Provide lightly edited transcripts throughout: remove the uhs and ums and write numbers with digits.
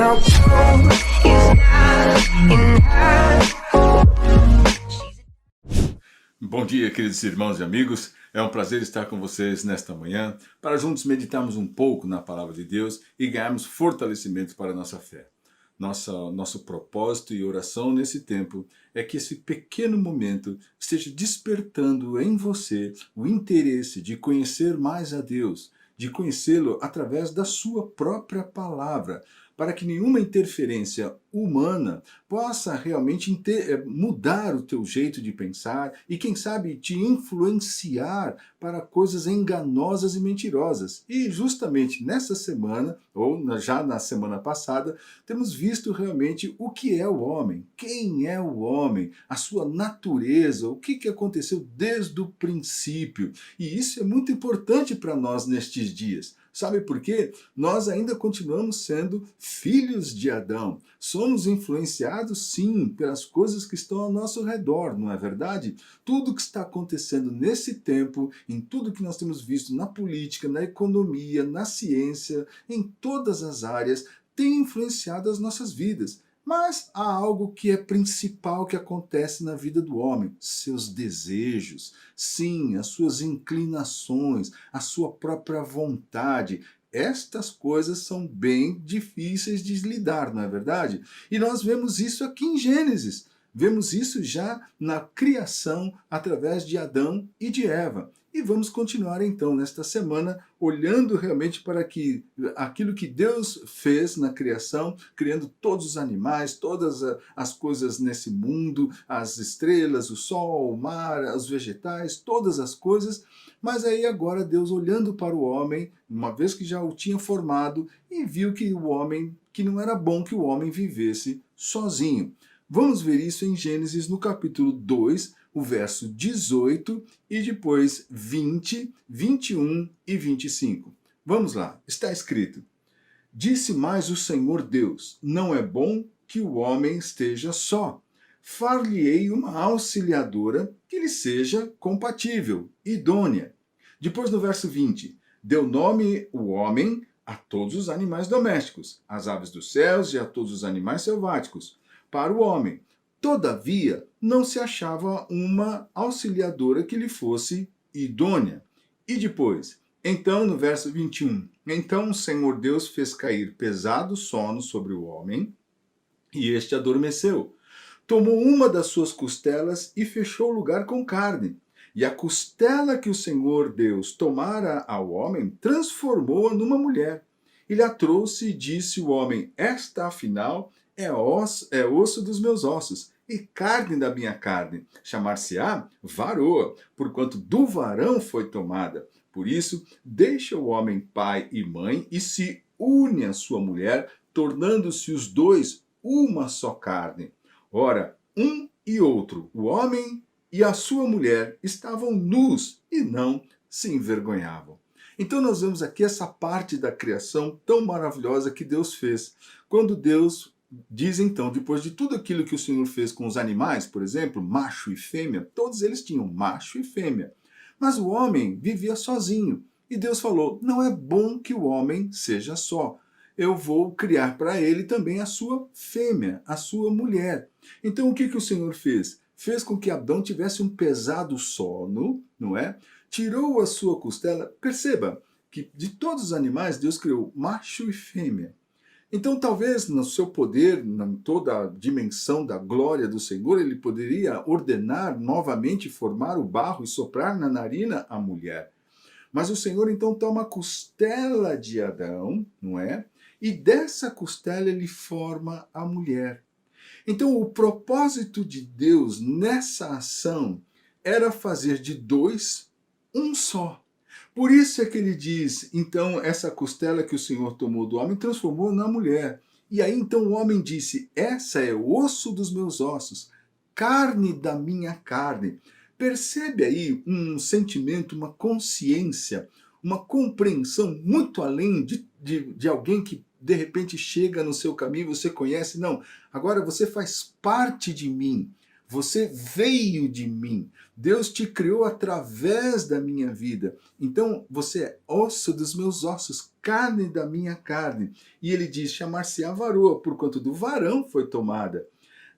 Now gold is not enough. Bom dia, queridos irmãos e amigos. É um prazer estar com vocês nesta manhã para juntos meditarmos um pouco na palavra de Deus e ganharmos fortalecimento para a nossa fé. Nosso propósito e oração nesse tempo é que esse pequeno momento esteja despertando em você o interesse de conhecer mais a Deus, de conhecê-lo através da sua própria palavra, para que nenhuma interferência humana possa realmente mudar o teu jeito de pensar e, quem sabe, te influenciar para coisas enganosas e mentirosas. E justamente nessa semana, ou já na semana passada, temos visto realmente o que é o homem, quem é o homem, a sua natureza, o que aconteceu desde o princípio. E isso é muito importante para nós nestes dias. Sabe por quê? Nós ainda continuamos sendo filhos de Adão. Somos influenciados, sim, pelas coisas que estão ao nosso redor, não é verdade? Tudo que está acontecendo nesse tempo, em tudo que nós temos visto na política, na economia, na ciência, em todas as áreas, tem influenciado as nossas vidas. Mas há algo que é principal que acontece na vida do homem, seus desejos, sim, as suas inclinações, a sua própria vontade. Estas coisas são bem difíceis de lidar, não é verdade? E nós vemos isso aqui em Gênesis. Vemos isso já na criação através de Adão e de Eva. E vamos continuar então nesta semana olhando realmente para aquilo que Deus fez na criação, criando todos os animais, todas as coisas nesse mundo, as estrelas, o sol, o mar, os vegetais, todas as coisas. Mas aí agora Deus olhando para o homem, uma vez que já o tinha formado, e viu que não era bom que o homem vivesse sozinho. Vamos ver isso em Gênesis no capítulo 2, o verso 18 e depois 20, 21 e 25. Vamos lá, está escrito: Disse mais o Senhor Deus, não é bom que o homem esteja só. Far-lhe-ei uma auxiliadora que lhe seja compatível, idônea. Depois no verso 20, deu nome o homem a todos os animais domésticos, às aves dos céus e a todos os animais selváticos, para o homem. Todavia, não se achava uma auxiliadora que lhe fosse idônea. E depois, então, no verso 21, então o Senhor Deus fez cair pesado sono sobre o homem, e este adormeceu. Tomou uma das suas costelas e fechou o lugar com carne. E a costela que o Senhor Deus tomara ao homem, transformou-a numa mulher. E lhe a trouxe e disse o homem: esta, afinal, é osso dos meus ossos e carne da minha carne. Chamar-se-á varoa, porquanto do varão foi tomada. Por isso, deixa o homem pai e mãe e se une à sua mulher, tornando-se os dois uma só carne. Ora, um e outro, o homem e a sua mulher, estavam nus e não se envergonhavam. Então nós vemos aqui essa parte da criação tão maravilhosa que Deus fez. Quando Deus diz então, depois de tudo aquilo que o Senhor fez com os animais, por exemplo, macho e fêmea, todos eles tinham macho e fêmea. Mas o homem vivia sozinho. E Deus falou, não é bom que o homem seja só. Eu vou criar para ele também a sua fêmea, a sua mulher. Então o que o Senhor fez? Fez com que Adão tivesse um pesado sono, não é? Tirou a sua costela. Perceba que de todos os animais Deus criou macho e fêmea. Então talvez no seu poder, em toda a dimensão da glória do Senhor, ele poderia ordenar novamente formar o barro e soprar na narina a mulher. Mas o Senhor então toma a costela de Adão, não é? E dessa costela ele forma a mulher. Então o propósito de Deus nessa ação era fazer de dois um só. Por isso é que ele diz, então, essa costela que o Senhor tomou do homem transformou na mulher. E aí então o homem disse, essa é o osso dos meus ossos, carne da minha carne. Percebe aí um sentimento, uma consciência, uma compreensão muito além de alguém que de repente chega no seu caminho, você conhece, não, agora você faz parte de mim. Você veio de mim. Deus te criou através da minha vida. Então, você é osso dos meus ossos, carne da minha carne. E ele diz, chamar-se-á varoa, porquanto do varão foi tomada.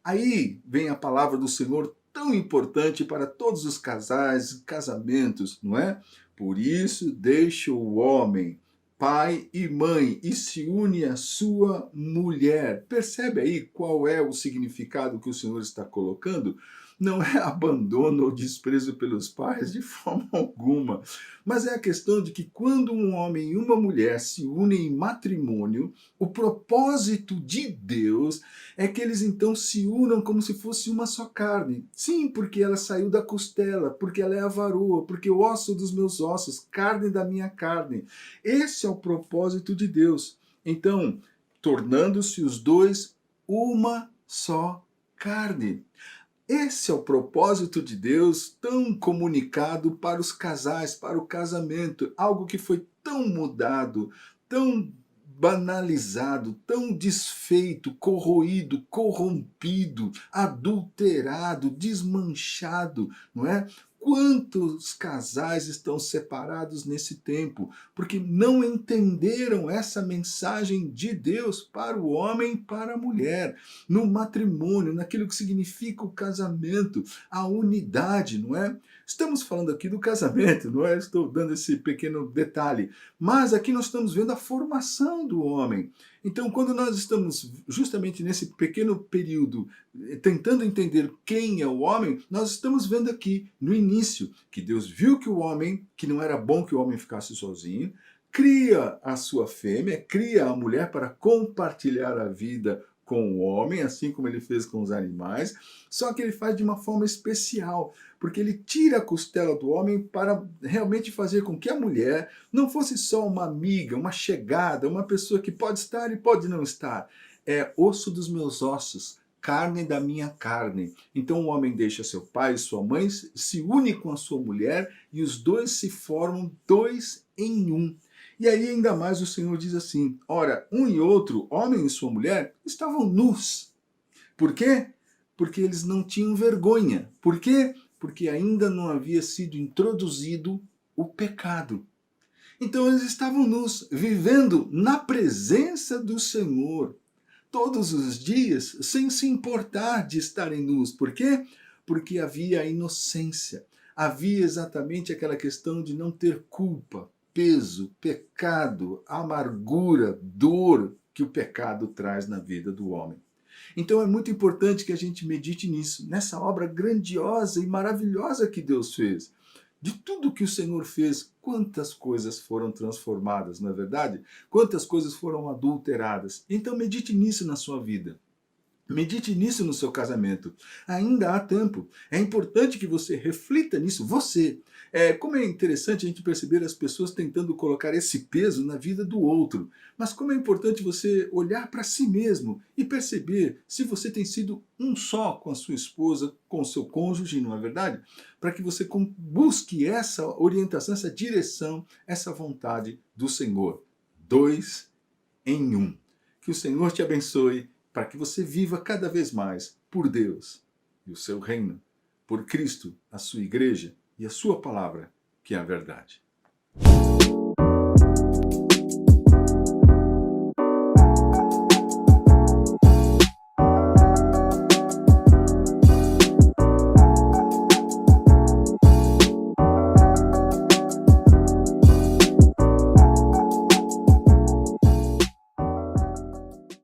Aí vem a palavra do Senhor tão importante para todos os casais, casamentos, não é? Por isso deixa o homem, pai e mãe, e se une à sua mulher. Percebe aí qual é o significado que o Senhor está colocando? Não é abandono ou desprezo pelos pais de forma alguma, mas é a questão de que quando um homem e uma mulher se unem em matrimônio, o propósito de Deus é que eles então se unam como se fosse uma só carne. Sim, porque ela saiu da costela, porque ela é a varoa, porque o osso dos meus ossos, carne da minha carne. Esse é o propósito de Deus. Então, tornando-se os dois uma só carne. Esse é o propósito de Deus tão comunicado para os casais, para o casamento, algo que foi tão mudado, tão banalizado, tão desfeito, corroído, corrompido, adulterado, desmanchado, não é? Quantos casais estão separados nesse tempo porque não entenderam essa mensagem de Deus para o homem e para a mulher, no matrimônio, naquilo que significa o casamento, a unidade, não é? Estamos falando aqui do casamento, não é? Estou dando esse pequeno detalhe, mas aqui nós estamos vendo a formação do homem. Então, quando nós estamos justamente nesse pequeno período tentando entender quem é o homem, nós estamos vendo aqui no início que Deus viu que o homem, que não era bom que o homem ficasse sozinho, cria a sua fêmea, cria a mulher para compartilhar a vida com o homem, assim como ele fez com os animais, só que ele faz de uma forma especial, porque ele tira a costela do homem para realmente fazer com que a mulher não fosse só uma amiga, uma chegada, uma pessoa que pode estar e pode não estar. É osso dos meus ossos, carne da minha carne. Então o homem deixa seu pai e sua mãe, se une com a sua mulher e os dois se formam dois em um. E aí ainda mais o Senhor diz assim, ora, um e outro, homem e sua mulher, estavam nus. Por quê? Porque eles não tinham vergonha. Por quê? Porque ainda não havia sido introduzido o pecado. Então eles estavam nus, vivendo na presença do Senhor, todos os dias, sem se importar de estarem nus. Por quê? Porque havia a inocência. Havia exatamente aquela questão de não ter culpa, peso, pecado, amargura, dor que o pecado traz na vida do homem. Então é muito importante que a gente medite nisso, nessa obra grandiosa e maravilhosa que Deus fez. De tudo que o Senhor fez, quantas coisas foram transformadas, não é verdade? Quantas coisas foram adulteradas. Então medite nisso na sua vida. Medite nisso no seu casamento. Ainda há tempo. É importante que você reflita nisso. Você. Como é interessante a gente perceber as pessoas tentando colocar esse peso na vida do outro. Mas como é importante você olhar para si mesmo e perceber se você tem sido um só com a sua esposa, com o seu cônjuge, não é verdade? Para que você busque essa orientação, essa direção, essa vontade do Senhor. 2 em 1. Que o Senhor te abençoe, para que você viva cada vez mais por Deus e o seu reino, por Cristo, a sua igreja e a sua palavra, que é a verdade.